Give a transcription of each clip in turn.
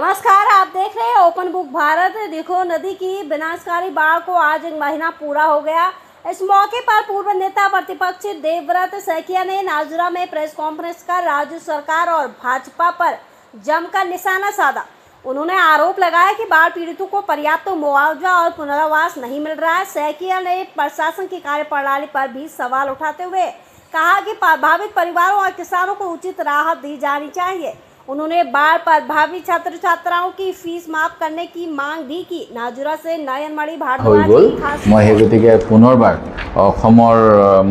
नमस्कार, आप देख रहे हैं ओपन बुक भारत। देखो, नदी की विनाशकारी बाढ़ को आज एक महीना पूरा हो गया। इस मौके पर पूर्व नेता प्रतिपक्ष देवव्रत सैकिया ने नाजुरा में प्रेस कॉन्फ्रेंस कर राज्य सरकार और भाजपा पर जमकर निशाना साधा। उन्होंने आरोप लगाया कि बाढ़ पीड़ितों को पर्याप्त मुआवजा और पुनर्वास नहीं मिल रहा है। सैकिया ने प्रशासन की कार्यप्रणाली पर भी सवाल उठाते हुए कहा कि प्रभावित परिवारों और किसानों को उचित राहत दी जानी चाहिए। उन्होंने बाढ़ प्रभावित छात्र छात्राओं की फीस माफ करने की मांग भी की। नाजुरा से नयनमणि भारद्वाज। मैं সেই গতিকে পুনৰবাৰ অসমৰ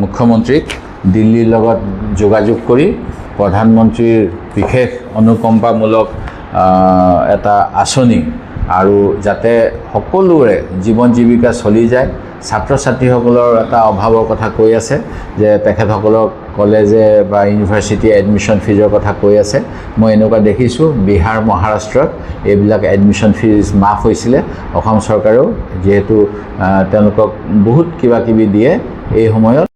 মুখ্যমন্ত্ৰীক দিল্লীৰ লগত যোগাযোগ কৰি প্ৰধানমন্ত্ৰীৰ বিশেষ অনুকম্পামূলক এটা আঁচনি আৰু যাতে সকলোৰে জীৱন জীৱিকা চলি যায়, ছাত্ৰ ছাত্ৰীসকলৰ এটা অভাৱৰ কথা কৈ আছে যে তেখেতসকলক কলেজে বা ইউনিভাৰ্চিটি এডমিশ্যন ফিজৰ কথা কৈ আছে। মই এনেকুৱা দেখিছোঁ বিহাৰ মহাৰাষ্ট্ৰত এইবিলাক এডমিশ্যন ফিজ মাফ হৈছিলে। অসম চৰকাৰেও যিহেতু তেওঁলোকক বহুত কিবা কিবি দিয়ে এই সময়ত